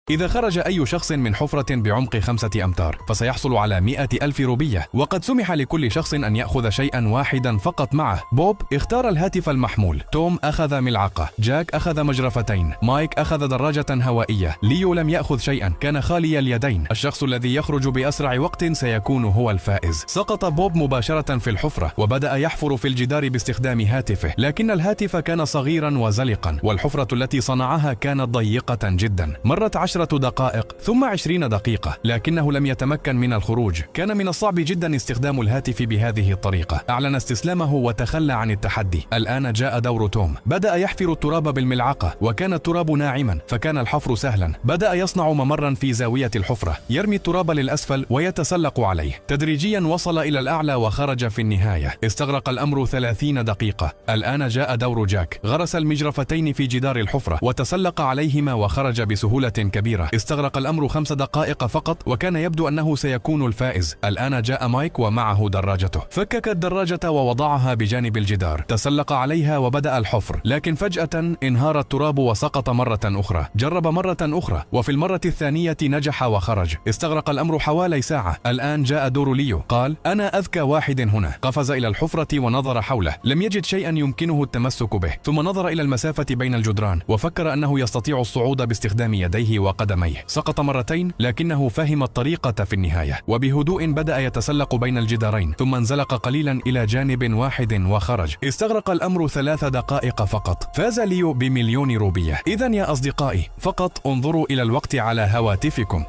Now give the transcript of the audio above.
إذا خرج أي شخص من حفرة بعمق 5 أمتار فسيحصل على 100,000 روبية، وقد سمح لكل شخص أن يأخذ شيئا واحدا فقط معه. بوب اختار الهاتف المحمول، توم أخذ ملعقة، جاك أخذ مجرفتين، مايك أخذ دراجة هوائية، ليو لم يأخذ شيئا، كان خالي اليدين. الشخص الذي يخرج بأسرع وقت سيكون هو الفائز. سقط بوب مباشرة في الحفرة وبدأ يحفر في الجدار باستخدام هاتفه، لكن الهاتف كان صغيرا وزلقا، والحفرة التي صنعها كانت ضيقة جدا. مرت 10 دقائق ثم 20 دقيقة، لكنه لم يتمكن من الخروج. كان من الصعب جدا استخدام الهاتف بهذه الطريقة. أعلن استسلامه وتخلى عن التحدي. الآن جاء دور توم. بدأ يحفر التراب بالملعقة، وكان التراب ناعما فكان الحفر سهلا. بدأ يصنع ممرا في زاوية الحفرة، يرمي التراب للأسفل ويتسلق عليه. تدريجيا وصل إلى الأعلى وخرج في النهاية. استغرق الأمر 30 دقيقة. الآن جاء دور جاك. غرس المجرفتين في جدار الحفرة وتسلق عليهما وخرج بسهولة كبيرة. استغرق الأمر 5 دقائق فقط، وكان يبدو أنه سيكون الفائز. الآن جاء مايك ومعه دراجته. فكك الدراجة ووضعها بجانب الجدار، تسلق عليها وبدأ الحفر، لكن فجأة انهار التراب وسقط مرة أخرى. جرب مرة أخرى، وفي المرة الثانية نجح وخرج. استغرق الأمر حوالي ساعة. الآن جاء دور ليو. قال: أنا أذكى واحد هنا. قفز إلى الحفرة ونظر حوله، لم يجد شيئا يمكنه التمسك به. ثم نظر إلى المسافة بين الجدران وفكر أنه يستطيع الصعود باستخدام يديه وقدميه. سقط مرتين، لكنه فهم الطريقة في النهاية، وبهدوء بدأ يتسلق بين الجدارين، ثم انزلق قليلا إلى جانب واحد وخرج. استغرق الأمر 3 دقائق فقط. فاز ليو ب1,000,000 روبية. إذن يا أصدقائي، فقط انظروا إلى الوقت على هواتفكم.